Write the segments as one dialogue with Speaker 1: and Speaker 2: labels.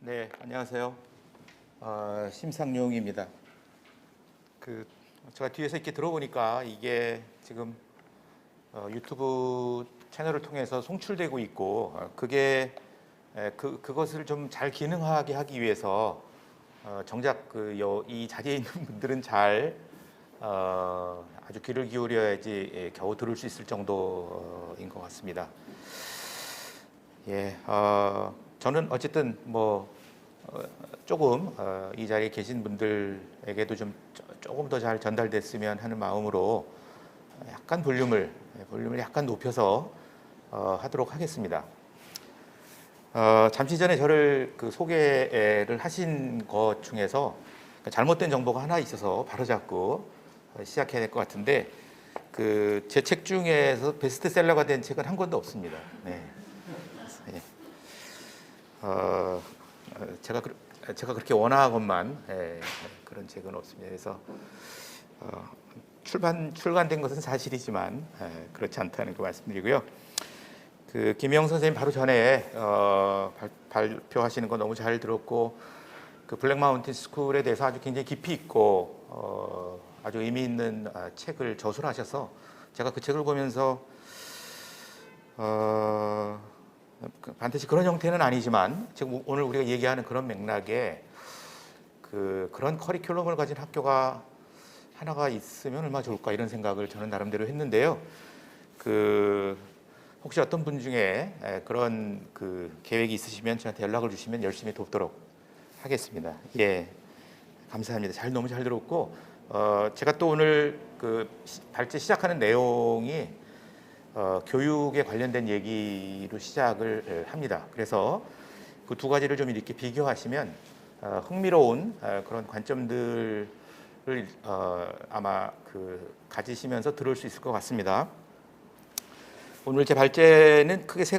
Speaker 1: 네, 안녕하세요. 심상용입니다. 제가 뒤에서 이렇게 들어보니까 이게 지금 유튜브 채널을 통해서 송출되고 있고 그게 그것을 좀 잘 기능하게 하기 위해서 정작 이 자리에 있는 분들은 잘 아주 귀를 기울여야지 겨우 들을 수 있을 정도인 것 같습니다. 예, 저는 어쨌든 조금 이 자리에 계신 분들에게도 좀 조금 더 잘 전달됐으면 하는 마음으로 약간 볼륨을 약간 높여서 하도록 하겠습니다. 잠시 전에 저를 소개를 하신 것 중에서 잘못된 정보가 하나 있어서 바로잡고 시작해야 될 것 같은데 제 책 중에서 베스트셀러가 된 책은 한 권도 없습니다. 네. 네. 제가 그렇게 원하건만 그런 책은 없습니다. 그래서 출간된 것은 사실이지만 그렇지 않다는 거 말씀드리고요. 김영 선생님 바로 전에 발표하시는 거 너무 잘 들었고 블랙 마운틴 스쿨에 대해서 아주 굉장히 깊이 있고 아주 의미 있는 책을 저술하셔서 제가 그 책을 보면서 반드시 그런 형태는 아니지만 지금 오늘 우리가 얘기하는 그런 맥락에 그런 커리큘럼을 가진 학교가 하나가 있으면 얼마나 좋을까 이런 생각을 저는 나름대로 했는데요. 혹시 어떤 분 중에 그런 계획이 있으시면 저한테 연락을 주시면 열심히 돕도록 하겠습니다. 예, 감사합니다. 너무 잘 들었고 제가 또 오늘 발제 시작하는 내용이 교육에 관련된 얘기로 시작을 합니다. 그래서 그 두 가지를 좀 이렇게 비교하시면 흥미로운 그런 관점들을 아마 가지시면서 들을 수 있을 것 같습니다. 오늘 제 발제는 크게 세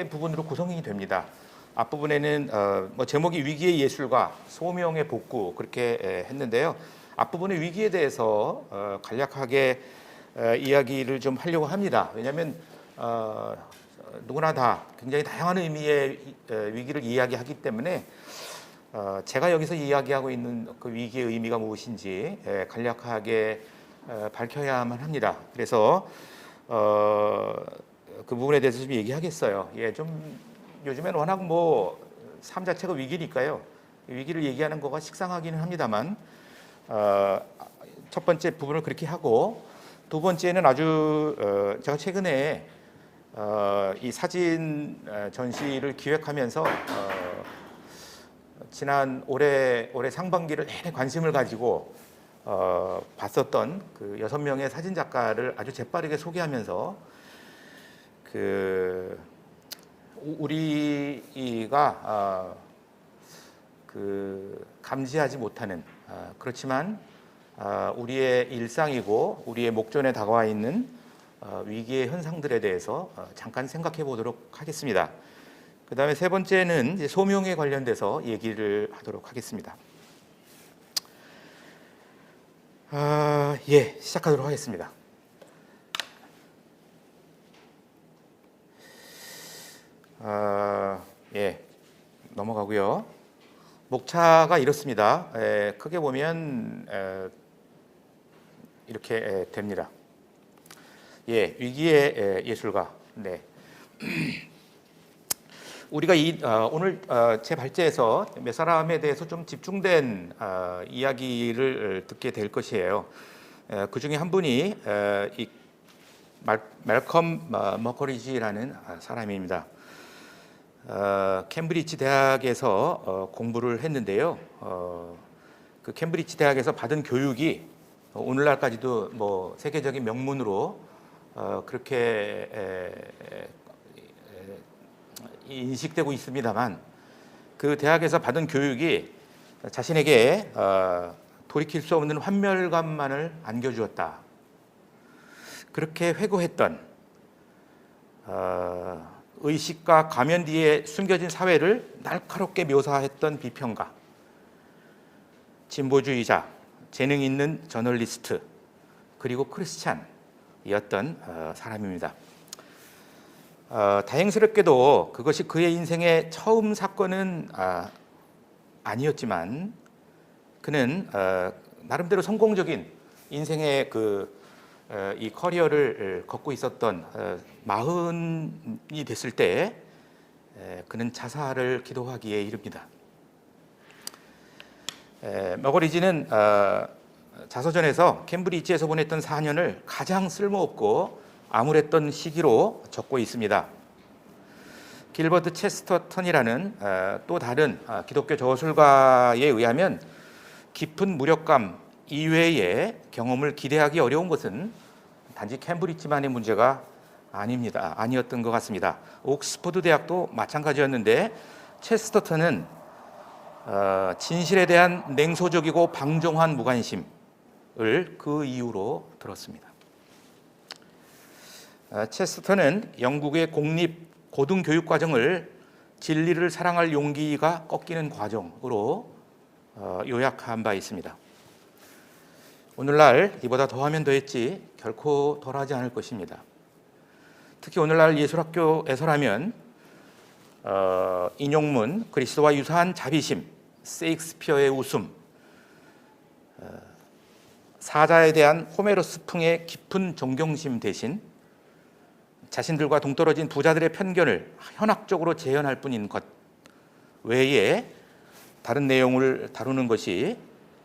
Speaker 1: 부분으로 구성이 됩니다. 앞부분에는 제목이 위기의 예술과 소명의 복구 그렇게 했는데요. 앞부분의 위기에 대해서 간략하게 이야기를 좀 하려고 합니다. 왜냐하면 누구나 다 굉장히 다양한 의미의 위기를 이야기하기 때문에 제가 여기서 이야기하고 있는 그 위기의 의미가 무엇인지 간략하게 밝혀야만 합니다. 그래서 그 부분에 대해서 좀 얘기하겠어요. 좀 요즘엔 워낙 삶 자체가 위기니까요. 위기를 얘기하는 거가 식상하기는 합니다만 첫 번째 부분을 그렇게 하고 두 번째는 아주 제가 최근에 이 사진 전시를 기획하면서 지난 올해 상반기를 내내 관심을 가지고 봤었던 6명의 사진 작가를 아주 재빠르게 소개하면서 우리가 감지하지 못하는 그렇지만 우리의 일상이고 우리의 목전에 다가와 있는 위기의 현상들에 대해서 잠깐 생각해 보도록 하겠습니다. 그 다음에 세 번째는 이제 소명에 관련돼서 얘기를 하도록 하겠습니다. 시작하도록 하겠습니다. 넘어가고요. 목차가 이렇습니다. 크게 보면 이렇게 됩니다. 위기의 예술가. 네. 우리가 오늘 제 발제에서 몇 사람에 대해서 좀 집중된 이야기를 듣게 될 것이에요. 그 중에 한 분이 이 말컴 머커리지라는 사람입니다. 캠브리지 대학에서 공부를 했는데요. 그 캠브리지 대학에서 받은 교육이 오늘날까지도 세계적인 명문으로 그렇게 인식되고 있습니다만 그 대학에서 받은 교육이 자신에게 돌이킬 수 없는 환멸감만을 안겨주었다. 그렇게 회고했던 의식과 가면 뒤에 숨겨진 사회를 날카롭게 묘사했던 비평가, 진보주의자, 재능 있는 저널리스트, 그리고 크리스찬이었던 사람입니다. 다행스럽게도 그것이 그의 인생의 처음 사건은 아니었지만 그는 나름대로 성공적인 인생의 이 커리어를 걷고 있었던 마흔이 됐을 때 그는 자살을 기도하기에 이릅니다. 머거리지는 자서전에서 캠브리지에서 보냈던 4년을 가장 쓸모없고 암울했던 시기로 적고 있습니다. 길버트 체스터턴이라는 또 다른 기독교 저술가에 의하면 깊은 무력감 이외의 경험을 기대하기 어려운 것은 단지 캠브리지만의 문제가 아니었던 것 같습니다. 옥스퍼드 대학도 마찬가지였는데 체스터턴은 진실에 대한 냉소적이고 방종한 무관심을 그 이유로 들었습니다. 체스터턴은 영국의 공립 고등교육 과정을 진리를 사랑할 용기가 꺾이는 과정으로 요약한 바 있습니다. 오늘날 이보다 더하면 더했지 결코 덜하지 않을 것입니다. 특히 오늘날 예술학교에서라면 인용문, 그리스도와 유사한 자비심, 세익스피어의 웃음, 사자에 대한 호메로스풍의 깊은 존경심 대신 자신들과 동떨어진 부자들의 편견을 현학적으로 재현할 뿐인 것 외에 다른 내용을 다루는 것이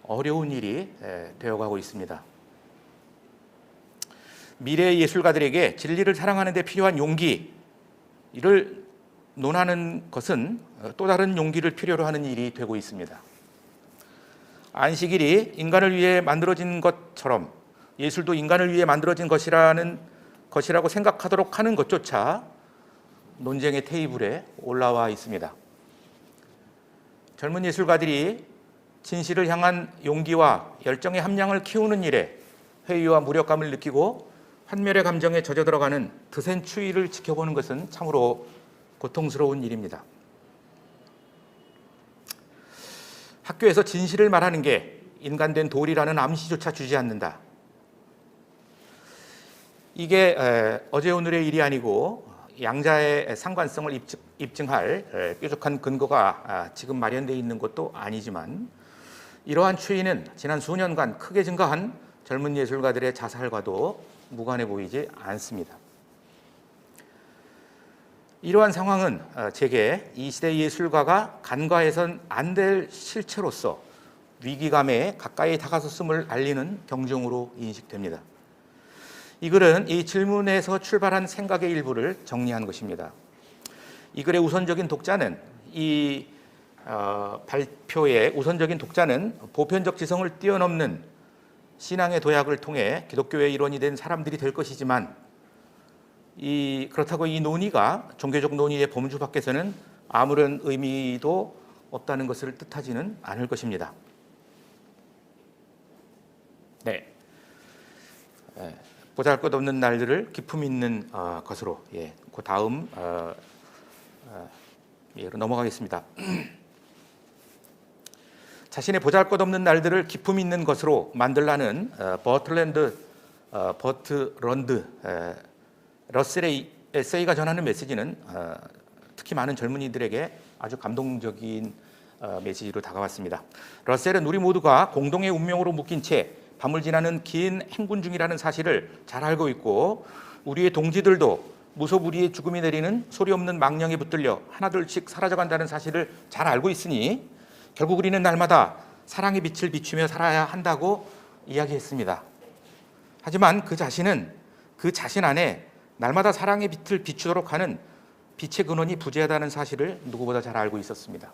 Speaker 1: 어려운 일이 되어가고 있습니다. 미래의 예술가들에게 진리를 사랑하는 데 필요한 용기를 논하는 것은 또 다른 용기를 필요로 하는 일이 되고 있습니다. 안식일이 인간을 위해 만들어진 것처럼 예술도 인간을 위해 만들어진 것이라고 생각하도록 하는 것조차 논쟁의 테이블에 올라와 있습니다. 젊은 예술가들이 진실을 향한 용기와 열정의 함량을 키우는 일에 회의와 무력감을 느끼고 환멸의 감정에 젖어들어가는 드센 추위를 지켜보는 것은 참으로 고통스러운 일입니다. 학교에서 진실을 말하는 게 인간된 도리라는 암시조차 주지 않는다. 이게 어제 오늘의 일이 아니고 양자의 상관성을 입증할 뾰족한 근거가 지금 마련되어 있는 것도 아니지만 이러한 추이는 지난 수년간 크게 증가한 젊은 예술가들의 자살과도 무관해 보이지 않습니다. 이러한 상황은 제게 이 시대 예술가가 간과해선 안 될 실체로서 위기감에 가까이 다가섰음을 알리는 경종으로 인식됩니다. 이 글은 이 질문에서 출발한 생각의 일부를 정리한 것입니다. 이 글의 우선적인 독자는 발표의 우선적인 독자는 보편적 지성을 뛰어넘는 신앙의 도약을 통해 기독교의 일원이 된 사람들이 될 것이지만 그렇다고 이 논의가 종교적 논의의 범주 밖에서는 아무런 의미도 없다는 것을 뜻하지는 않을 것입니다. 네. 보잘것없는 날들을 기품 있는 것으로 그 다음 예로 넘어가겠습니다. 자신의 보잘것없는 날들을 기품 있는 것으로 만들라는 버트런드 러셀의 에세이가 전하는 메시지는 특히 많은 젊은이들에게 아주 감동적인 메시지로 다가왔습니다. 러셀은 우리 모두가 공동의 운명으로 묶인 채 밤을 지나는 긴 행군 중이라는 사실을 잘 알고 있고 우리의 동지들도 무소불위의 죽음이 내리는 소리 없는 망령에 붙들려 하나둘씩 사라져간다는 사실을 잘 알고 있으니 결국 우리는 날마다 사랑의 빛을 비추며 살아야 한다고 이야기했습니다. 하지만 그 자신은 그 자신 안에 날마다 사랑의 빛을 비추도록 하는 빛의 근원이 부재하다는 사실을 누구보다 잘 알고 있었습니다.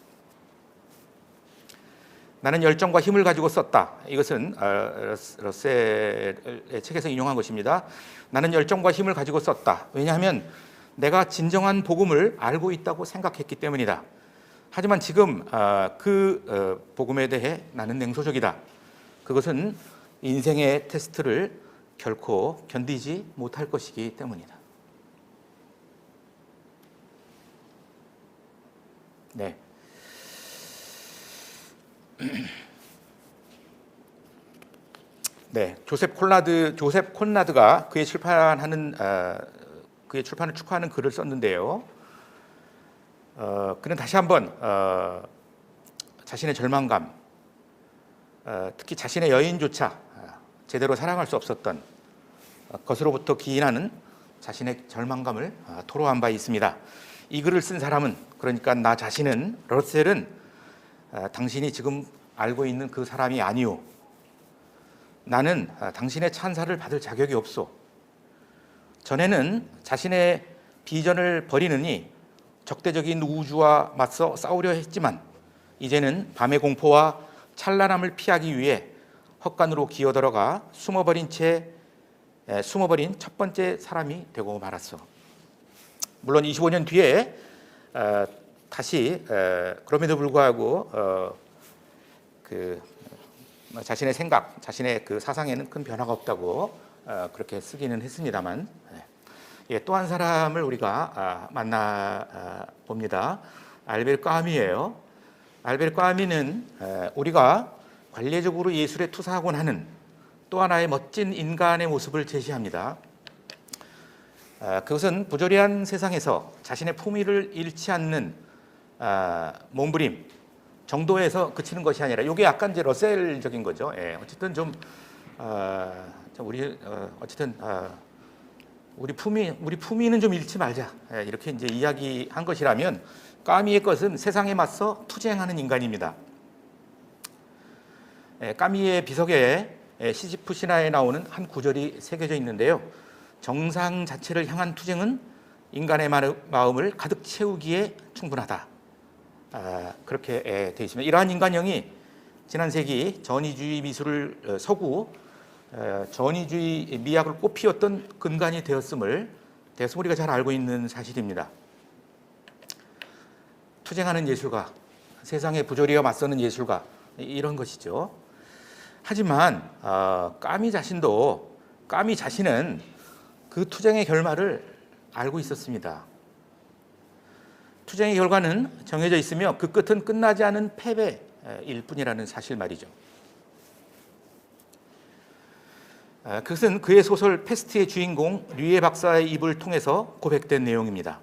Speaker 1: 나는 열정과 힘을 가지고 썼다. 이것은 러셀의 책에서 인용한 것입니다. 나는 열정과 힘을 가지고 썼다. 왜냐하면 내가 진정한 복음을 알고 있다고 생각했기 때문이다. 하지만 지금 그 복음에 대해 나는 냉소적이다. 그것은 인생의 테스트를 결코 견디지 못할 것이기 때문이다. 네. 네, 조셉 콘라드가 그의 출판하는 그의 출판을 축하하는 글을 썼는데요. 그는 다시 한번 자신의 절망감, 특히 자신의 여인조차 제대로 사랑할 수 없었던 것으로부터 기인하는 자신의 절망감을 토로한 바 있습니다. 이 글을 쓴 사람은, 그러니까 나 자신은, 러셀은 당신이 지금 알고 있는 그 사람이 아니오. 나는 당신의 찬사를 받을 자격이 없소. 전에는 자신의 비전을 버리느니 적대적인 우주와 맞서 싸우려 했지만 이제는 밤의 공포와 찬란함을 피하기 위해 헛간으로 기어들어가 숨어버린 첫 번째 사람이 되고 말았어. 물론 25년 뒤에 다시 그럼에도 불구하고 자신의 생각, 자신의 그 사상에는 큰 변화가 없다고 그렇게 쓰기는 했습니다만, 또 한 사람을 우리가 만나 봅니다. 알베르 까뮈예요. 알베르 까뮈는 우리가 관례적으로 예술에 투사하곤 하는 또 하나의 멋진 인간의 모습을 제시합니다. 그것은 부조리한 세상에서 자신의 품위를 잃지 않는 몸부림 정도에서 그치는 것이 아니라, 이게 약간 이제 러셀적인 거죠. 어쨌든 좀 우리 품위는 좀 잃지 말자, 이렇게 이제 이야기한 것이라면, 까미의 것은 세상에 맞서 투쟁하는 인간입니다. 까미의 비석에 시지프 신화에 나오는 한 구절이 새겨져 있는데요. 정상 자체를 향한 투쟁은 인간의 마음을 가득 채우기에 충분하다. 그렇게 되어 있습니다. 이러한 인간형이 지난 세기 전위주의 미술을 서구 전위주의 미학을 꽃피웠던 근간이 되었음을 우리가 잘 알고 있는 사실입니다. 투쟁하는 예술가, 세상의 부조리와 맞서는 예술가, 이런 것이죠. 하지만 까미 자신은 그 투쟁의 결말을 알고 있었습니다. 투쟁의 결과는 정해져 있으며 그 끝은 끝나지 않은 패배일 뿐이라는 사실 말이죠. 그것은 그의 소설 페스트의 주인공 류예 박사의 입을 통해서 고백된 내용입니다.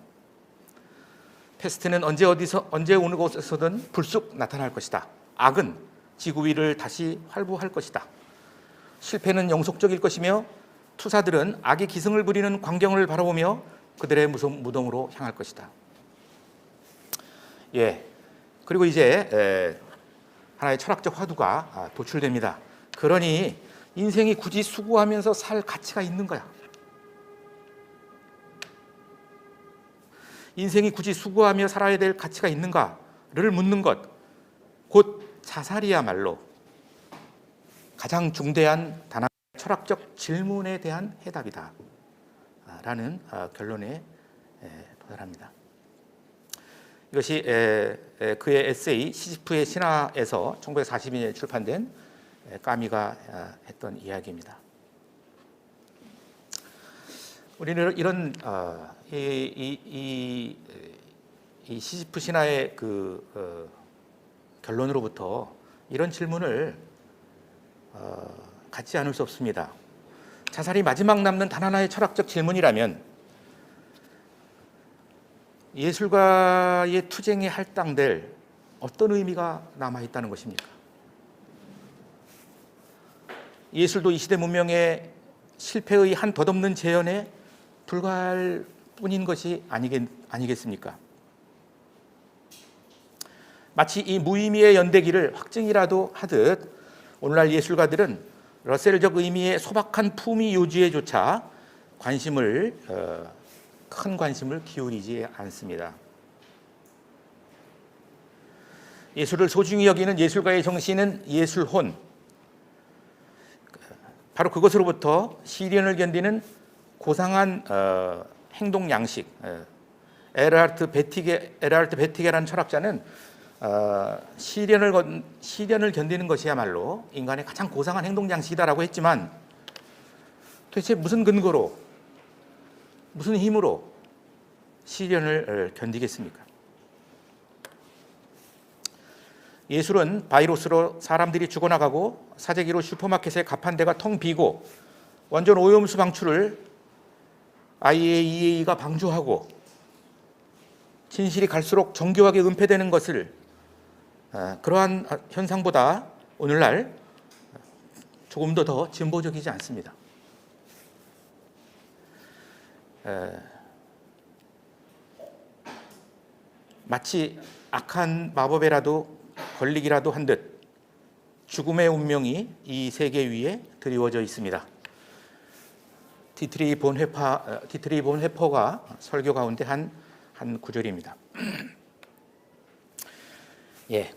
Speaker 1: 페스트는 언제 어느 곳에서든 불쑥 나타날 것이다. 악은 지구 위를 다시 활보할 것이다. 실패는 영속적일 것이며 투사들은 악의 기승을 부리는 광경을 바라보며 그들의 무덤으로 향할 것이다. 그리고 이제 하나의 철학적 화두가 도출됩니다. 그러니 인생이 굳이 수고하면서 살 가치가 있는 거야. 인생이 굳이 수고하며 살아야 될 가치가 있는가를 묻는 것, 곧 자살이야말로 가장 중대한 단한 철학적 질문에 대한 해답이다 라는 결론에 도달합니다. 이것이 그의 에세이 시지프의 신화에서 1942년에 출판된 까미가 했던 이야기입니다. 우리는 이런 이 시지프 신화의 그 결론으로부터 이런 질문을 갖지 않을 수 없습니다. 자살이 마지막 남는 단 하나의 철학적 질문이라면 예술가의 투쟁에 할당될 어떤 의미가 남아있다는 것입니까? 예술도 이 시대 문명의 실패의 한 덧없는 재현에 불과할 뿐인 것이 아니겠습니까? 마치 이 무의미의 연대기를 확증이라도 하듯 오늘날 예술가들은 러셀적 의미의 소박한 품위 요지에조차 큰 관심을 기울이지 않습니다. 예술을 소중히 여기는 예술가의 정신은 예술혼, 바로 그것으로부터 시련을 견디는 고상한 행동 양식. 에르하르트 베티게라는 철학자는 시련을 견디는 것이야말로 인간의 가장 고상한 행동 양식이다라고 했지만, 도대체 무슨 근거로, 무슨 힘으로 시련을 견디겠습니까? 예술은 바이러스로 사람들이 죽어나가고 사재기로 슈퍼마켓의 가판대가 텅 비고 완전 오염수 방출을 IAEA가 방조하고 진실이 갈수록 정교하게 은폐되는 것을 그러한 현상보다 오늘날 조금도 더 진보적이지 않습니다. 마치 악한 마법에라도 걸리기라도 한 듯 죽음의 운명이 이 세계 위에 드리워져 있습니다. 디트리 본 회퍼가 설교 가운데 한 구절입니다. 예.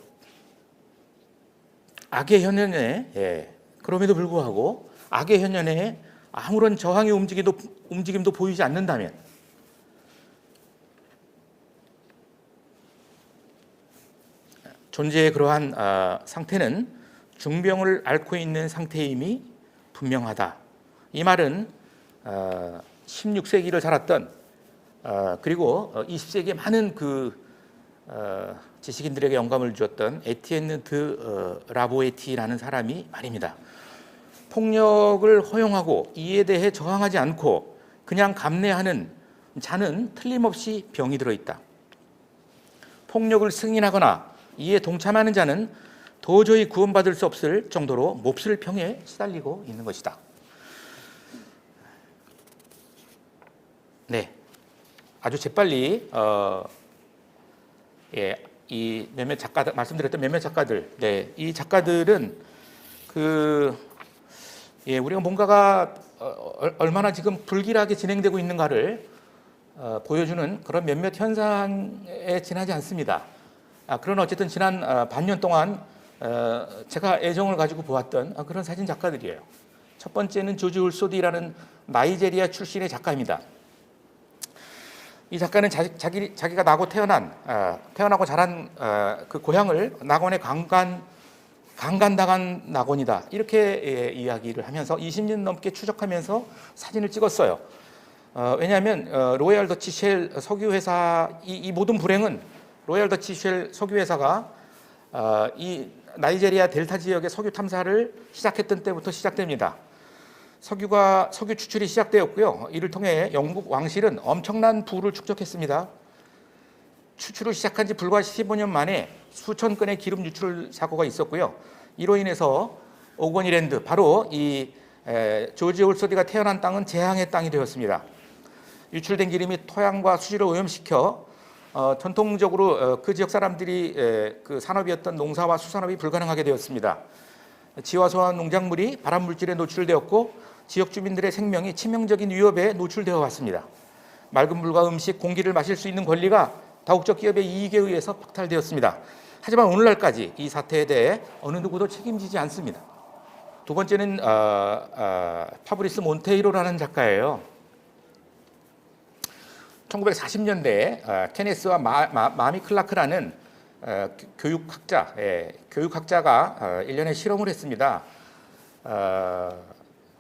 Speaker 1: 악의 현현에 그럼에도 불구하고 악의 현현에 아무런 저항의 움직임도 보이지 않는다면 존재의 그러한 상태는 중병을 앓고 있는 상태임이 분명하다. 이 말은 16세기를 살았던 그리고 20세기에 많은 지식인들에게 영감을 주었던 에티엔느 드 라보에티라는 사람이 말입니다. 폭력을 허용하고 이에 대해 저항하지 않고 그냥 감내하는 자는 틀림없이 병이 들어있다. 폭력을 승인하거나 이에 동참하는 자는 도저히 구원받을 수 없을 정도로 몹쓸 병에 시달리고 있는 것이다. 네, 아주 재빨리 이 몇몇 작가들 말씀드렸던 몇몇 작가들, 이 작가들은 우리가 뭔가가 얼마나 지금 불길하게 진행되고 있는가를 보여주는 그런 몇몇 현상에 지나지 않습니다. 그러나 어쨌든 지난 반년 동안 제가 애정을 가지고 보았던 그런 사진 작가들이에요. 첫 번째는 조지 울소디라는 나이제리아 출신의 작가입니다. 이 작가는 자기가 나고 태어나고 자란 그 고향을 낙원의 강간당한 낙원이다. 이렇게 이야기를 하면서 20년 넘게 추적하면서 사진을 찍었어요. 왜냐하면 로얄 더치 쉘 석유회사 이 모든 불행은 로얄 더치 쉘 석유회사가 이 나이제리아 델타 지역의 석유 탐사를 시작했던 때부터 시작됩니다. 석유 추출이 시작되었고요. 이를 통해 영국 왕실은 엄청난 부를 축적했습니다. 추출을 시작한 지 불과 15년 만에 수천 건의 기름 유출 사고가 있었고요. 이로 인해서 오거니랜드, 바로 이 조지 올소디가 태어난 땅은 재앙의 땅이 되었습니다. 유출된 기름이 토양과 수지를 오염시켜 전통적으로 그 지역 사람들이 그 산업이었던 농사와 수산업이 불가능하게 되었습니다. 지화소와 농작물이 발암물질에 노출되었고 지역 주민들의 생명이 치명적인 위협에 노출되어 왔습니다. 맑은 물과 음식, 공기를 마실 수 있는 권리가 다국적 기업의 이익에 의해서 박탈되었습니다. 하지만 오늘날까지 이 사태에 대해 어느 누구도 책임지지 않습니다. 두 번째는 파브리스 몬테이로라는 작가예요. 1940년대에 케네스와 마미 클라크라는 교육학자가 일련의 실험을 했습니다.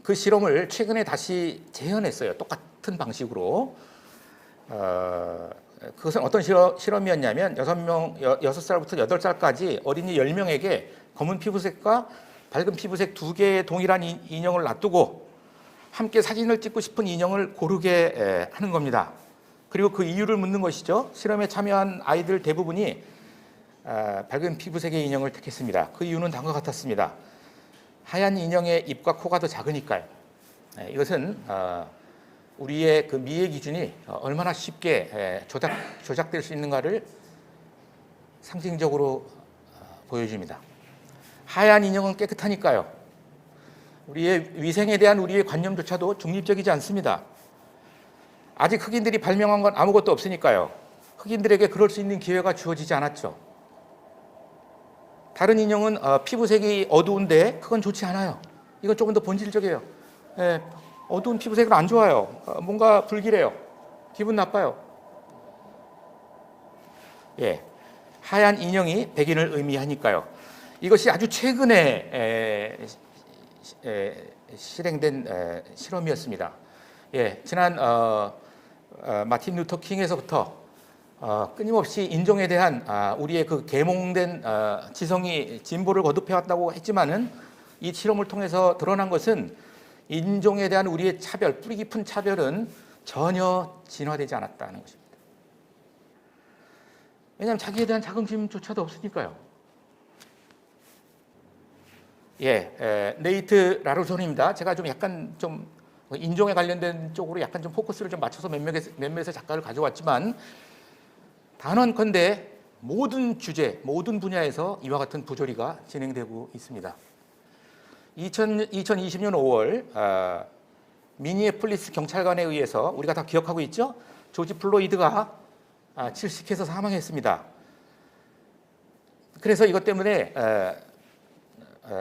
Speaker 1: 그 실험을 최근에 다시 재현했어요. 똑같은 방식으로. 그것은 어떤 실험이었냐면 6살부터 8살까지 어린이 10명에게 검은 피부색과 밝은 피부색 두 개의 동일한 인형을 놔두고 함께 사진을 찍고 싶은 인형을 고르게 하는 겁니다. 그리고 그 이유를 묻는 것이죠. 실험에 참여한 아이들 대부분이 밝은 피부색의 인형을 택했습니다. 그 이유는 다음과 같았습니다. 하얀 인형의 입과 코가 더 작으니까요. 이것은 우리의 그 미의 기준이 얼마나 쉽게 조작될 수 있는가를 상징적으로 보여줍니다. 하얀 인형은 깨끗하니까요. 우리의 위생에 대한 우리의 관념조차도 중립적이지 않습니다. 아직 흑인들이 발명한 건 아무것도 없으니까요. 흑인들에게 그럴 수 있는 기회가 주어지지 않았죠. 다른 인형은 피부색이 어두운데 그건 좋지 않아요. 이건 조금 더 본질적이에요. 어두운 피부색은 안 좋아요. 뭔가 불길해요. 기분 나빠요. 하얀 인형이 백인을 의미하니까요. 이것이 아주 최근에 실행된 실험이었습니다. 지난 마틴 루터 킹에서부터 끊임없이 인종에 대한 우리의 그 계몽된 지성이 진보를 거듭해왔다고 했지만은 이 실험을 통해서 드러난 것은 인종에 대한 우리의 차별, 뿌리 깊은 차별은 전혀 진화되지 않았다는 것입니다. 왜냐하면 자기에 대한 자긍심조차도 없으니까요. 네이트 라르손입니다. 제가 좀 약간 좀 인종에 관련된 쪽으로 약간 좀 포커스를 좀 맞춰서 몇몇의 작가를 가져왔지만, 단언컨대 모든 주제, 모든 분야에서 이와 같은 부조리가 진행되고 있습니다. 2020년 5월 미니애폴리스 경찰관에 의해서, 우리가 다 기억하고 있죠? 조지 플로이드가 질식해서 사망했습니다. 그래서 이것 때문에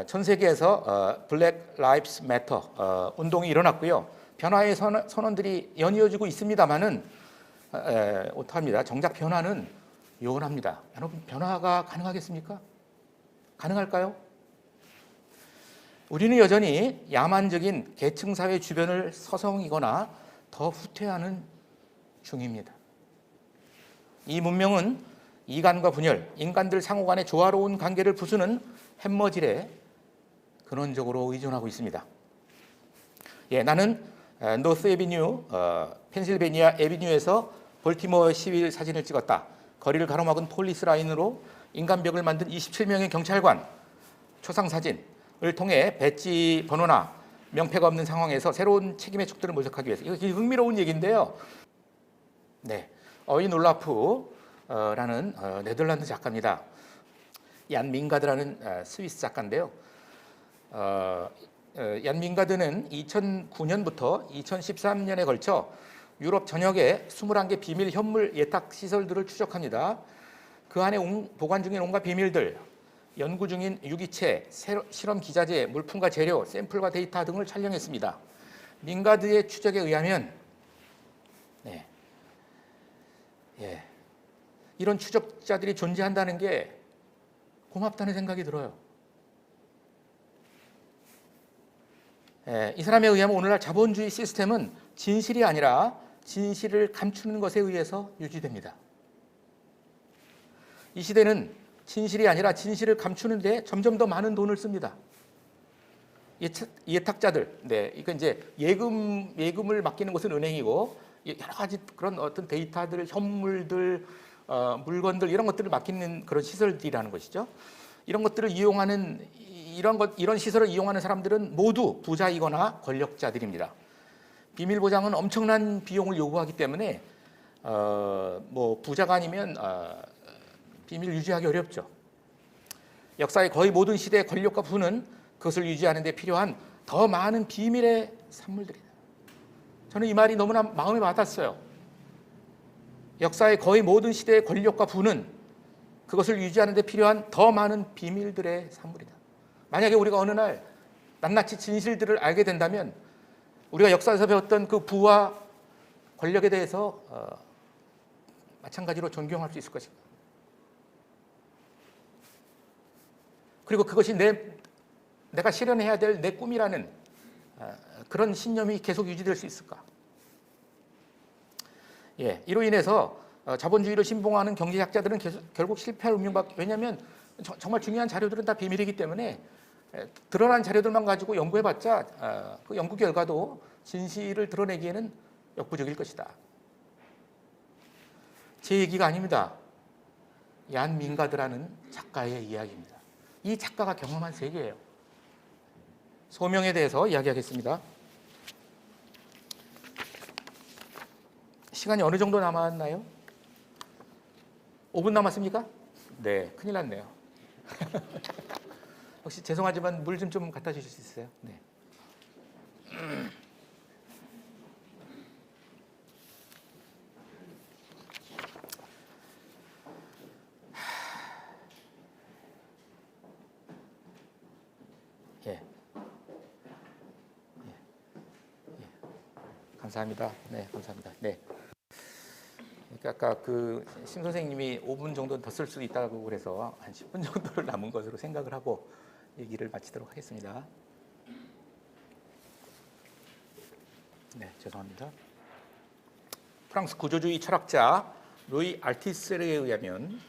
Speaker 1: 전 세계에서 블랙 라이브스 매터 운동이 일어났고요. 변화의 선언들이 연이어지고 있습니다만은 어떡합니다. 정작 변화는 요원합니다. 여러분, 변화가 가능하겠습니까? 가능할까요? 우리는 여전히 야만적인 계층사회 주변을 서성이거나 더 후퇴하는 중입니다. 이 문명은 이간과 분열, 인간들 상호 간의 조화로운 관계를 부수는 햄머질에 근원적으로 의존하고 있습니다. 나는 노스 에비뉴, 펜실베니아 에비뉴에서 볼티모어 시위 사진을 찍었다. 거리를 가로막은 폴리스 라인으로 인간벽을 만든 27명의 경찰관 초상 사진을 통해 배지 번호나 명패가 없는 상황에서 새로운 책임의 촉들을 모색하기 위해서. 이거 흥미로운 얘기인데요. 어인 올라프라는 네덜란드 작가입니다. 얀 밍가드라는 스위스 작가인데요. 얀 밍가드는 2009년부터 2013년에 걸쳐 유럽 전역에 21개 비밀 현물 예탁 시설들을 추적합니다. 그 안에 보관 중인 온갖 비밀들, 연구 중인 유기체, 실험 기자재, 물품과 재료, 샘플과 데이터 등을 촬영했습니다. 밍가드의 추적에 의하면 이런 추적자들이 존재한다는 게 고맙다는 생각이 들어요. 이 사람에 의하면 오늘날 자본주의 시스템은 진실이 아니라 진실을 감추는 것에 의해서 유지됩니다. 이 시대는 진실이 아니라 진실을 감추는 데 점점 더 많은 돈을 씁니다. 예탁자들, 이거 이제 예금을 맡기는 곳은 은행이고, 여러 가지 그런 어떤 데이터들, 현물들, 물건들, 이런 것들을 맡기는 그런 시설들이라는 것이죠. 이런 것들을 이용하는 이런 시설을 이용하는 사람들은 모두 부자이거나 권력자들입니다. 비밀 보장은 엄청난 비용을 요구하기 때문에 부자가 아니면 비밀을 유지하기 어렵죠. 역사의 거의 모든 시대의 권력과 부는 그것을 유지하는 데 필요한 더 많은 비밀의 산물들이다. 저는 이 말이 너무나 마음에 와닿았어요. 역사의 거의 모든 시대의 권력과 부는 그것을 유지하는 데 필요한 더 많은 비밀들의 산물이다. 만약에 우리가 어느 날 낱낱이 진실들을 알게 된다면 우리가 역사에서 배웠던 그 부와 권력에 대해서 마찬가지로 존경할 수 있을 것입니다. 그리고 그것이 내가 실현해야 될 내 꿈이라는 그런 신념이 계속 유지될 수 있을까? 이로 인해서 자본주의를 신봉하는 경제학자들은 결국 실패할 운명밖에. 왜냐하면 정말 중요한 자료들은 다 비밀이기 때문에 드러난 자료들만 가지고 연구해봤자 그 연구 결과도 진실을 드러내기에는 역부족일 것이다. 제 얘기가 아닙니다. 얀 밍가드라는 작가의 이야기입니다. 이 작가가 경험한 세계예요. 소명에 대해서 이야기하겠습니다. 시간이 어느 정도 남았나요? 5분 남았습니까? 네, 큰일 났네요. 혹시 죄송하지만 물 좀 갖다 주실 수 있어요? 네. 감사합니다. 네, 감사합니다. 네. 그러니까 아까 심 선생님이 5분 정도 더 쓸 수 있다고 그래서 한 10분 정도를 남은 것으로 생각을 하고 얘기를 마치도록 하겠습니다. 네, 죄송합니다. 프랑스 구조주의 철학자 루이 알티스르에 의하면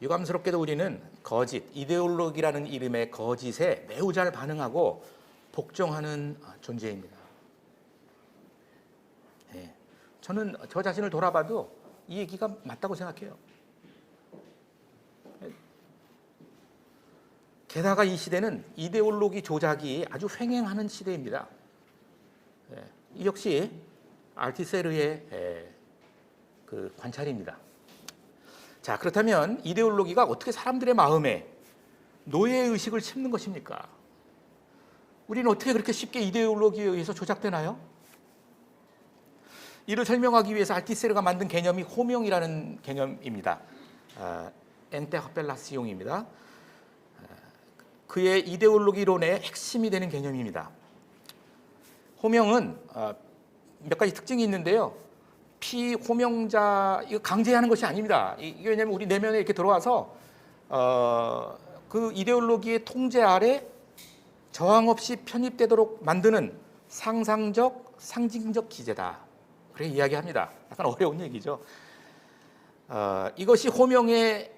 Speaker 1: 유감스럽게도 우리는 거짓, 이데올로기라는 이름의 거짓에 매우 잘 반응하고 복종하는 존재입니다. 저는 저 자신을 돌아봐도 이 얘기가 맞다고 생각해요. 게다가 이 시대는 이데올로기 조작이 아주 횡행하는 시대입니다. 이 역시 알티세르의 그 관찰입니다. 자, 그렇다면 이데올로기가 어떻게 사람들의 마음에 노예의식을 심는 것입니까? 우리는 어떻게 그렇게 쉽게 이데올로기에 의해서 조작되나요? 이를 설명하기 위해서 알티세르가 만든 개념이 호명이라는 개념입니다. 엔테허펠라시옹입니다. 그의 이데올로기론의 핵심이 되는 개념입니다. 호명은 몇 가지 특징이 있는데요. 피호명자, 이거 강제하는 것이 아닙니다. 이게 왜냐하면 우리 내면에 이렇게 들어와서 그 이데올로기의 통제 아래 저항 없이 편입되도록 만드는 상상적, 상징적 기제다. 그렇게 이야기합니다. 약간 어려운 얘기죠. 이것이 호명의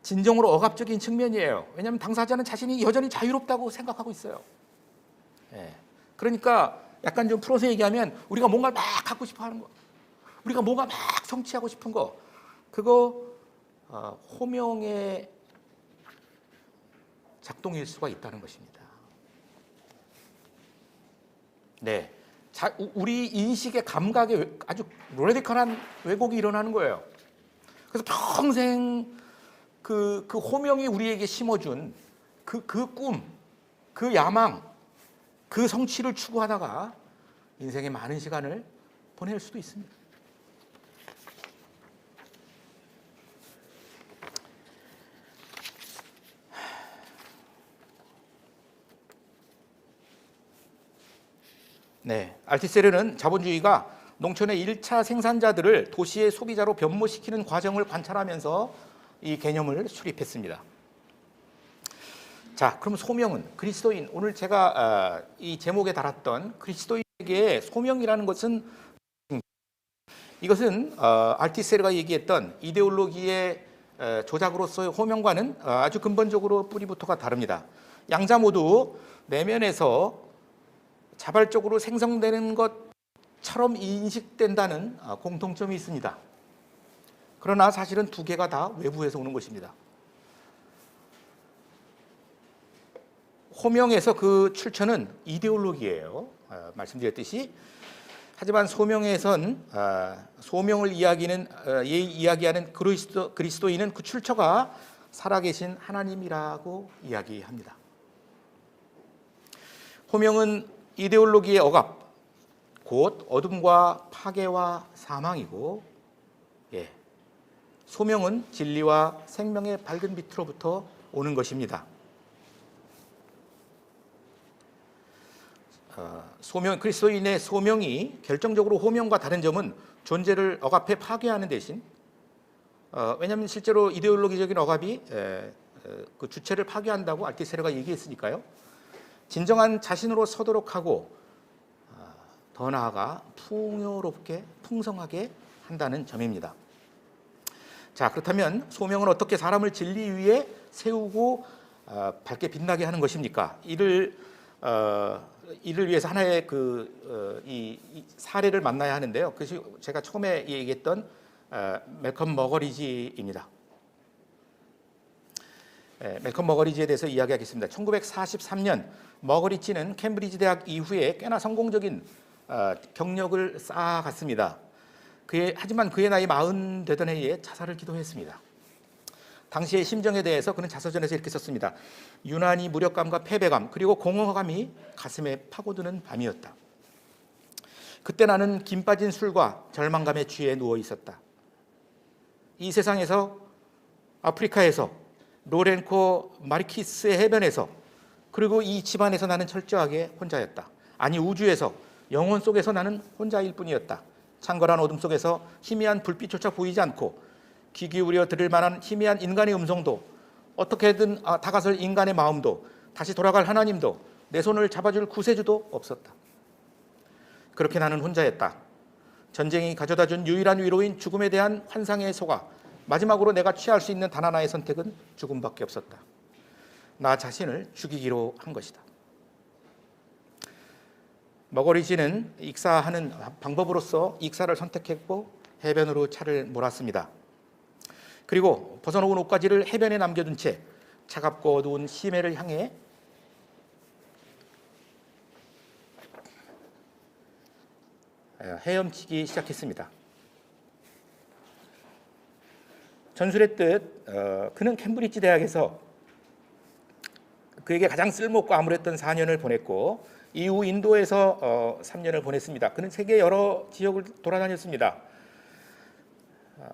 Speaker 1: 진정으로 억압적인 측면이에요. 왜냐하면 당사자는 자신이 여전히 자유롭다고 생각하고 있어요. 그러니까 약간 좀 풀어서 얘기하면 우리가 뭔가 막 갖고 싶어 하는 거, 우리가 뭔가 막 성취하고 싶은 거, 그거 호명의 작동일 수가 있다는 것입니다. 네, 우리 인식의 감각에 아주 라디컬한 왜곡이 일어나는 거예요. 그래서 평생 그 호명이 우리에게 심어준 그 꿈, 그 야망, 그 성취를 추구하다가 인생의 많은 시간을 보낼 수도 있습니다. 네, 알티세르는 자본주의가 농촌의 1차 생산자들을 도시의 소비자로 변모시키는 과정을 관찰하면서 이 개념을 수립했습니다. 자, 그럼 소명은 그리스도인, 오늘 제가 이 제목에 달았던 그리스도인에게 소명이라는 것은, 이것은 알티세르가 얘기했던 이데올로기의 조작으로서의 호명과는 아주 근본적으로 뿌리부터가 다릅니다. 양자 모두 내면에서 자발적으로 생성되는 것처럼 인식된다는 공통점이 있습니다. 그러나 사실은 두 개가 다 외부에서 오는 것입니다. 호명에서 그 출처는 이데올로기예요. 말씀드렸듯이. 하지만 소명에선 소명을 이야기하는 그리스도인은 그 출처가 살아계신 하나님이라고 이야기합니다. 호명은 이데올로기의 억압, 곧 어둠과 파괴와 사망이고, 소명은 진리와 생명의 밝은 빛으로부터 오는 것입니다. 그리스도인의 소명이 결정적으로 호명과 다른 점은 존재를 억압해 파괴하는 대신, 왜냐하면 실제로 이데올로기적인 억압이 그 주체를 파괴한다고 알티세르가 얘기했으니까요. 진정한 자신으로 서도록 하고 더 나아가 풍요롭게 풍성하게 한다는 점입니다. 자, 그렇다면 소명은 어떻게 사람을 진리 위에 세우고 밝게 빛나게 하는 것입니까? 이를 위해서 하나의 이 사례를 만나야 하는데요. 그것이 제가 처음에 얘기했던 멜컴 머거리지입니다. 멜컴 머거리지에 대해서 이야기하겠습니다. 1943년 머거리지는 캠브리지 대학 이후에 꽤나 성공적인 경력을 쌓아갔습니다. 하지만 그의 나이 40 되던 해에 자살을 기도했습니다. 당시의 심정에 대해서 그는 자서전에서 이렇게 썼습니다. 유난히 무력감과 패배감 그리고 공허감이 가슴에 파고드는 밤이었다. 그때 나는 김 빠진 술과 절망감에 취해 누워 있었다. 이 세상에서, 아프리카에서, 로렌코 마르키스의 해변에서, 그리고 이 집안에서 나는 철저하게 혼자였다. 아니, 우주에서, 영혼 속에서 나는 혼자일 뿐이었다. 창궐한 어둠 속에서 희미한 불빛조차 보이지 않고 귀 기울여 들을 만한 희미한 인간의 음성도, 어떻게든 다가설 인간의 마음도, 다시 돌아갈 하나님도, 내 손을 잡아줄 구세주도 없었다. 그렇게 나는 혼자였다. 전쟁이 가져다준 유일한 위로인 죽음에 대한 환상에 속아 마지막으로 내가 취할 수 있는 단 하나의 선택은 죽음밖에 없었다. 나 자신을 죽이기로 한 것이다. 머거리지는 익사하는 방법으로서 익사를 선택했고 해변으로 차를 몰았습니다. 그리고 벗어놓은 옷가지를 해변에 남겨둔 채 차갑고 어두운 심해를 향해 헤엄치기 시작했습니다. 전술했듯 그는 캠브리지 대학에서 그에게 가장 쓸모없고 암울했던 4년을 보냈고 이후 인도에서 3년을 보냈습니다. 그는 세계 여러 지역을 돌아다녔습니다.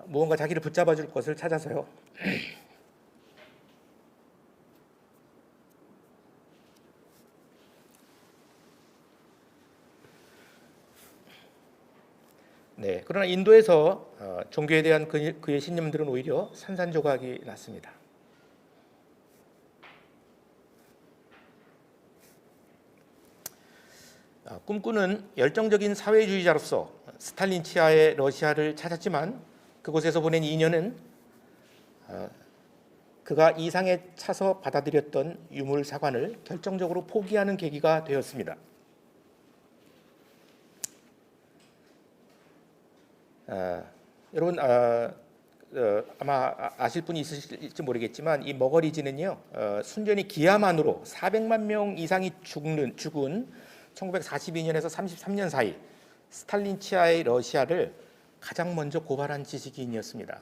Speaker 1: 무언가 자기를 붙잡아 줄 것을 찾아서요. 네, 그러나 인도에서 종교에 대한 그의 신념들은 오히려 산산조각이 났습니다. 꿈꾸는 열정적인 사회주의자로서 스탈린 치하의 러시아를 찾았지만 그곳에서 보낸 2년은 그가 이상에 차서 받아들였던 유물 사관을 결정적으로 포기하는 계기가 되었습니다. 여러분 아마 아실 분이 있으실지 모르겠지만 이 머거리지는요 순전히 기아만으로 400만 명 이상이 죽은 1942년에서 33년 사이 스탈린 치하의 러시아를 가장 먼저 고발한 지식인이었습니다.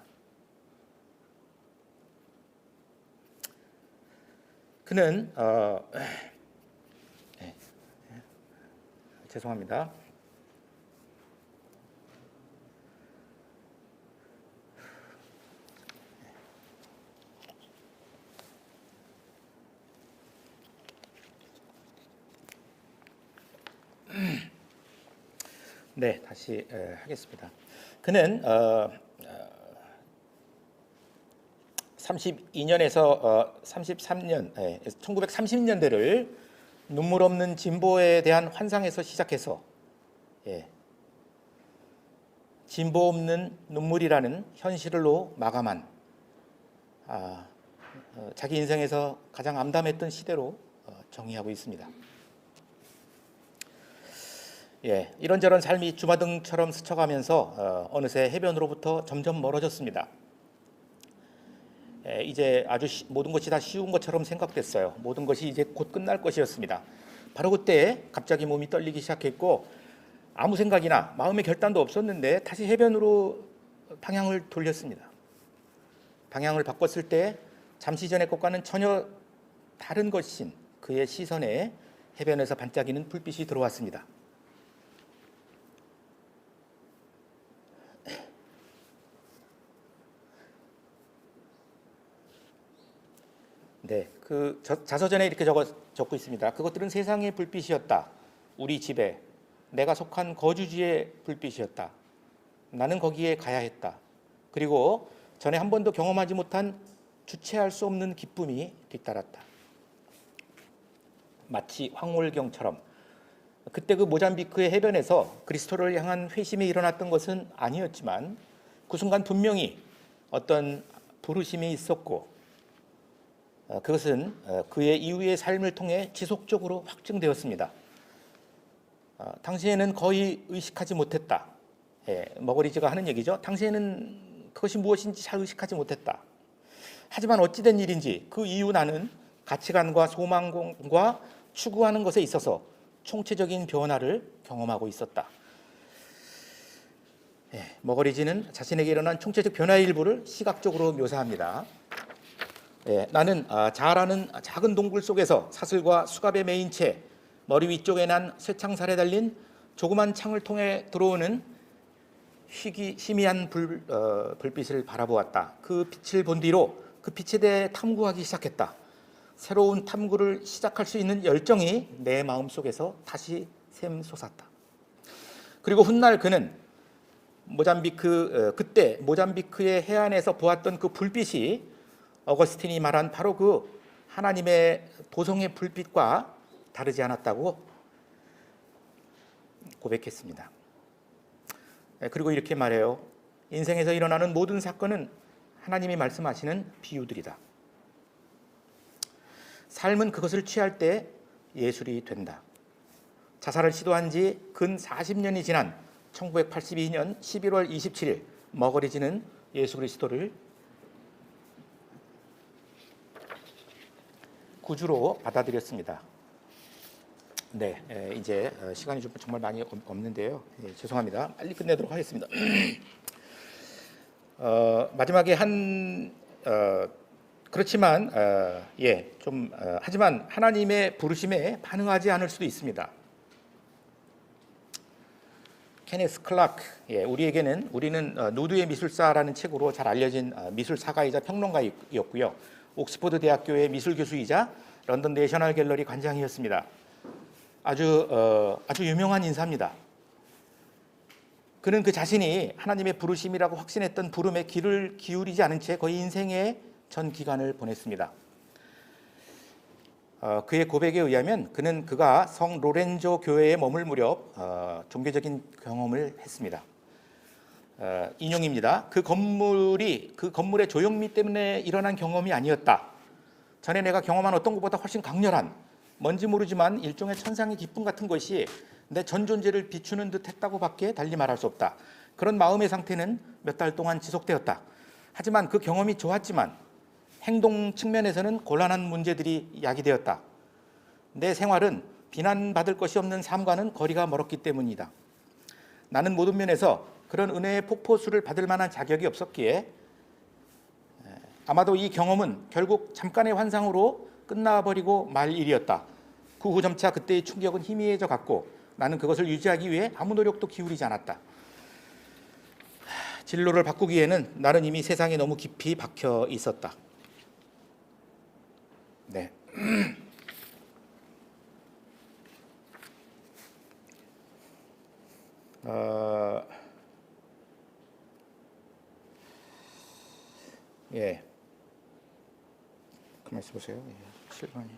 Speaker 1: 그는 죄송합니다. 네, 다시 하겠습니다. 그는 32년에서 33년, 1930년대를 눈물 없는 진보에 대한 환상에서 시작해서 진보 없는 눈물이라는 현실로 마감한 자기 인생에서 가장 암담했던 시대로 정의하고 있습니다. 이런저런 삶이 주마등처럼 스쳐가면서 어느새 해변으로부터 점점 멀어졌습니다. 이제 아주 모든 것이 다 쉬운 것처럼 생각됐어요. 모든 것이 이제 곧 끝날 것이었습니다. 바로 그때 갑자기 몸이 떨리기 시작했고 아무 생각이나 마음의 결단도 없었는데 다시 해변으로 방향을 돌렸습니다. 방향을 바꿨을 때 잠시 전의 것과는 전혀 다른 것인 그의 시선에 해변에서 반짝이는 불빛이 들어왔습니다. 네, 그 자서전에 이렇게 적고 있습니다. 그것들은 세상의 불빛이었다. 우리 집에 내가 속한 거주지의 불빛이었다. 나는 거기에 가야 했다. 그리고 전에 한 번도 경험하지 못한 주체할 수 없는 기쁨이 뒤따랐다. 마치 황홀경처럼 그때 그 모잠비크의 해변에서 그리스도를 향한 회심이 일어났던 것은 아니었지만 그 순간 분명히 어떤 부르심이 있었고 그것은 그의 이후의 삶을 통해 지속적으로 확증되었습니다. 당시에는 거의 의식하지 못했다. 머거리즈가 하는 얘기죠. 당시에는 그것이 무엇인지 잘 의식하지 못했다. 하지만 어찌된 일인지 그 이후 나는 가치관과 소망과 추구하는 것에 있어서 총체적인 변화를 경험하고 있었다. 머거리즈는 자신에게 일어난 총체적 변화의 일부를 시각적으로 묘사합니다. 나는 자라는 작은 동굴 속에서 사슬과 수갑에 매인 채 머리 위쪽에 난 쇠창살에 달린 조그만 창을 통해 들어오는 희미한 불빛을 바라보았다. 그 빛을 본 뒤로 그 빛에 대해 탐구하기 시작했다. 새로운 탐구를 시작할 수 있는 열정이 내 마음속에서 다시 샘솟았다. 그리고 훗날 그는 그때 모잠비크의 해안에서 보았던 그 불빛이 어거스틴이 말한 바로 그 하나님의 도성의 불빛과 다르지 않았다고 고백했습니다. 그리고 이렇게 말해요. 인생에서 일어나는 모든 사건은 하나님이 말씀하시는 비유들이다. 삶은 그것을 취할 때 예술이 된다. 자살을 시도한 지 근 40년이 지난 1982년 11월 27일 머거리지는 예수 그리스도를 구주로 받아들였습니다. 네, 이제 시간이 좀 정말 많이 없는데요. 죄송합니다. 빨리 끝내도록 하겠습니다. 마지막에 그렇지만 하지만 하나님의 부르심에 반응하지 않을 수도 있습니다. 케네스 클라크, 우리는 누드의 미술사라는 책으로 잘 알려진 미술사가이자 평론가였고요. 옥스퍼드 대학교의 미술 교수이자 런던 내셔널 갤러리 관장이었습니다. 아주 유명한 인사입니다. 그는 그 자신이 하나님의 부르심이라고 확신했던 부름에 귀를 기울이지 않은 채 거의 인생의 전 기간을 보냈습니다. 그의 고백에 의하면 그가 성 로렌조 교회에 머물 무렵 종교적인 경험을 했습니다. 인용입니다. 그 건물의 조형미 때문에 일어난 경험이 아니었다. 전에 내가 경험한 어떤 것보다 훨씬 강렬한, 뭔지 모르지만 일종의 천상의 기쁨 같은 것이 내 전 존재를 비추는 듯 했다고밖에 달리 말할 수 없다. 그런 마음의 상태는 몇 달 동안 지속되었다. 하지만 그 경험이 좋았지만 행동 측면에서는 곤란한 문제들이 야기되었다. 내 생활은 비난받을 것이 없는 삶과는 거리가 멀었기 때문이다. 나는 모든 면에서 그런 은혜의 폭포수를 받을 만한 자격이 없었기에 아마도 이 경험은 결국 잠깐의 환상으로 끝나버리고 말 일이었다. 그 후 점차 그때의 충격은 희미해져 갔고 나는 그것을 유지하기 위해 아무 노력도 기울이지 않았다. 진로를 바꾸기에는 나는 이미 세상에 너무 깊이 박혀 있었다. 네. 가만히 있어 보세요. 실망이.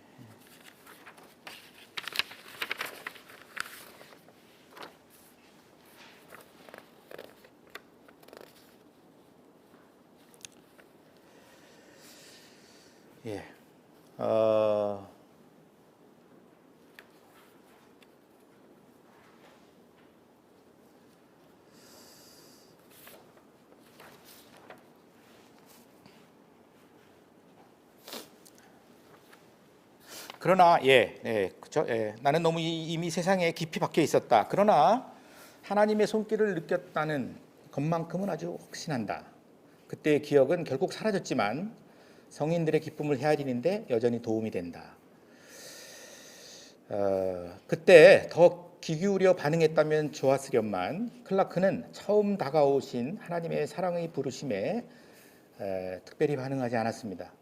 Speaker 1: 그러나 그렇죠. 나는 너무 이미 세상에 깊이 박혀 있었다. 그러나 하나님의 손길을 느꼈다는 것만큼은 아주 확신한다. 그때의 기억은 결국 사라졌지만 성인들의 기쁨을 헤아리는데 여전히 도움이 된다. 그때 더 귀 기울여 반응했다면 좋았으련만 클라크는 처음 다가오신 하나님의 사랑의 부르심에 특별히 반응하지 않았습니다.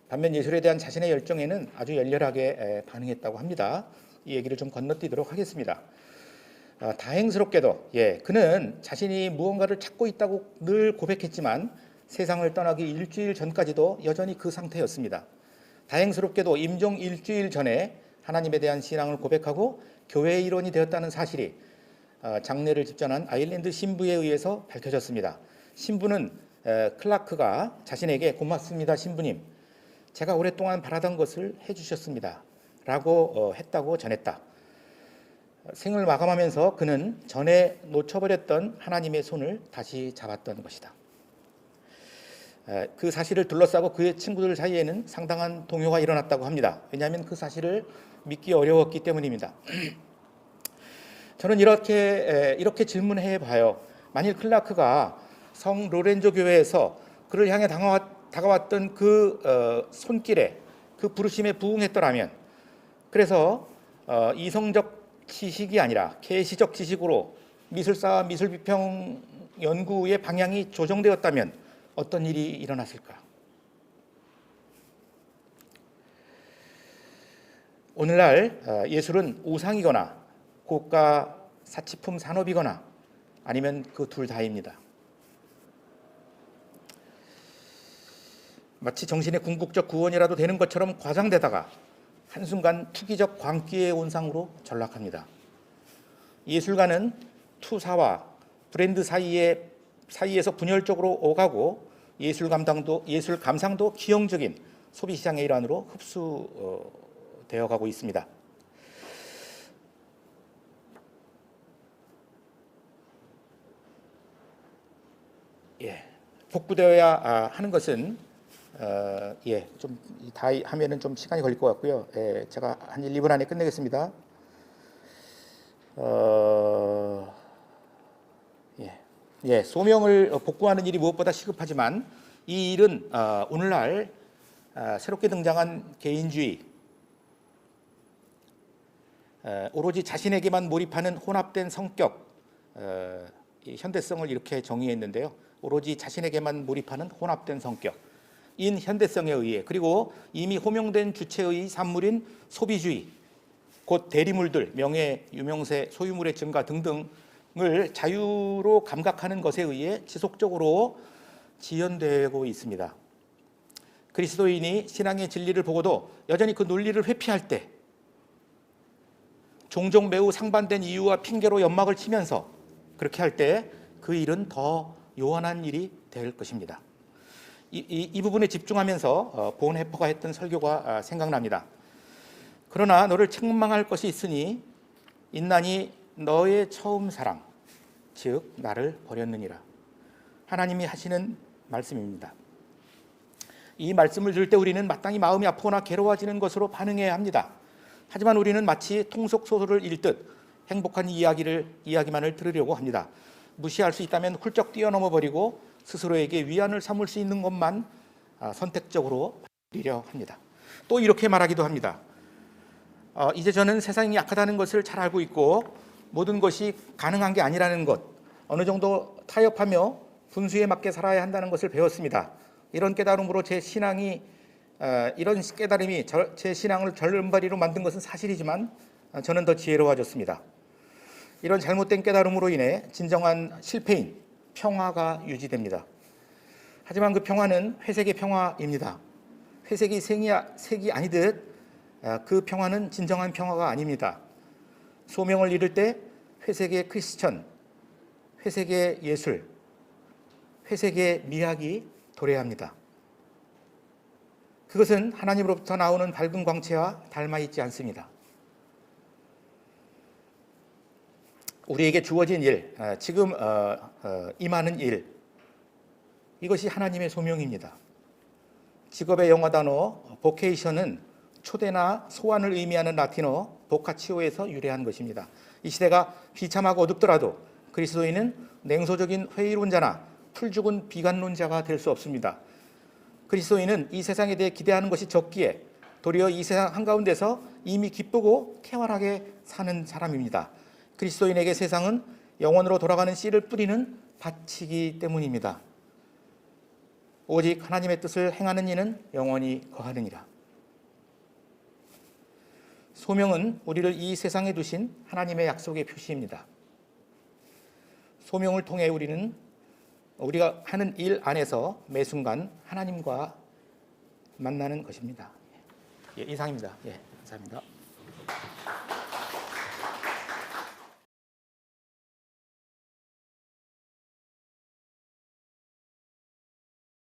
Speaker 1: 반면 예술에 대한 자신의 열정에는 아주 열렬하게 반응했다고 합니다. 이 얘기를 좀 건너뛰도록 하겠습니다. 다행스럽게도 그는 자신이 무언가를 찾고 있다고 늘 고백했지만 세상을 떠나기 일주일 전까지도 여전히 그 상태였습니다. 다행스럽게도 임종 일주일 전에 하나님에 대한 신앙을 고백하고 교회의 일원이 되었다는 사실이 장례를 집전한 아일랜드 신부에 의해서 밝혀졌습니다. 신부는 클라크가 자신에게 고맙습니다 신부님, 제가 오랫동안 바라던 것을 해주셨습니다 라고 했다고 전했다. 생을 마감하면서 그는 전에 놓쳐버렸던 하나님의 손을 다시 잡았던 것이다. 그 사실을 둘러싸고 그의 친구들 사이에는 상당한 동요가 일어났다고 합니다. 왜냐하면 그 사실을 믿기 어려웠기 때문입니다. 저는 이렇게 질문해 봐요. 만일 클라크가 성 로렌조 교회에서 그를 향해 다가왔던 그 손길에, 그 부르심에 부응했더라면, 그래서 이성적 지식이 아니라 계시적 지식으로 미술사와 미술비평 연구의 방향이 조정되었다면 어떤 일이 일어났을까? 오늘날 예술은 우상이거나 고가 사치품 산업이거나 아니면 그 둘 다입니다. 마치 정신의 궁극적 구원이라도 되는 것처럼 과장되다가 한순간 투기적 광기의 온상으로 전락합니다. 예술가는 투사와 브랜드 사이에서 분열적으로 오가고 예술 감상도 기형적인 소비 시장의 일환으로 흡수되어 가고 있습니다. 예, 복구되어야 하는 것은 좀 다 하면은 좀 시간이 걸릴 것 같고요. 제가 한 1, 2분 안에 끝내겠습니다. 소명을 복구하는 일이 무엇보다 시급하지만 이 일은 오늘날 새롭게 등장한 개인주의, 오로지 자신에게만 몰입하는 혼합된 성격, 이 현대성을 이렇게 정의했는데요. 오로지 자신에게만 몰입하는 혼합된 성격인 현대성에 의해, 그리고 이미 호명된 주체의 산물인 소비주의, 곧 대리물들, 명예, 유명세, 소유물의 증가 등등을 자유로 감각하는 것에 의해 지속적으로 지연되고 있습니다. 그리스도인이 신앙의 진리를 보고도 여전히 그 논리를 회피할 때, 종종 매우 상반된 이유와 핑계로 연막을 치면서 그렇게 할 때 그 일은 더 요원한 일이 될 것입니다. 이 부분에 집중하면서 본 해퍼가 했던 설교가 생각납니다. 그러나 너를 책망할 것이 있으니 인난이 너의 처음 사랑, 즉 나를 버렸느니라. 하나님이 하시는 말씀입니다. 이 말씀을 들을 때 우리는 마땅히 마음이 아프거나 괴로워지는 것으로 반응해야 합니다. 하지만 우리는 마치 통속 소설을 읽듯 행복한 이야기만을 들으려고 합니다. 무시할 수 있다면 훌쩍 뛰어넘어 버리고 스스로에게 위안을 삼을 수 있는 것만 선택적으로 받으려 합니다. 또 이렇게 말하기도 합니다. 이제 저는 세상이 약하다는 것을 잘 알고 있고 모든 것이 가능한 게 아니라는 것, 어느 정도 타협하며 분수에 맞게 살아야 한다는 것을 배웠습니다. 이런 깨달음으로 이런 깨달음이 제 신앙을 절름발이로 만든 것은 사실이지만 저는 더 지혜로워졌습니다. 이런 잘못된 깨달음으로 인해 진정한 실패인 평화가 유지됩니다. 하지만 그 평화는 회색의 평화입니다. 회색이 색이 아니듯 그 평화는 진정한 평화가 아닙니다. 소명을 이룰 때 회색의 크리스천, 회색의 예술, 회색의 미학이 도래합니다. 그것은 하나님으로부터 나오는 밝은 광채와 닮아 있지 않습니다. 우리에게 주어진 일, 지금 임하는 일, 이것이 하나님의 소명입니다. 직업의 영어 단어 보케이션은 초대나 소환을 의미하는 라틴어 보카치오에서 유래한 것입니다. 이 시대가 비참하고 어둡더라도 그리스도인은 냉소적인 회의론자나 풀죽은 비관론자가 될 수 없습니다. 그리스도인은 이 세상에 대해 기대하는 것이 적기에 도리어 이 세상 한가운데서 이미 기쁘고 쾌활하게 사는 사람입니다. 그리스도인에게 세상은 영원으로 돌아가는 씨를 뿌리는 밭이기 때문입니다. 오직 하나님의 뜻을 행하는 이는 영원히 거하느니라. 소명은 우리를 이 세상에 두신 하나님의 약속의 표시입니다. 소명을 통해 우리가 하는 일 안에서 매 순간 하나님과 만나는 것입니다. 이상입니다. 감사합니다.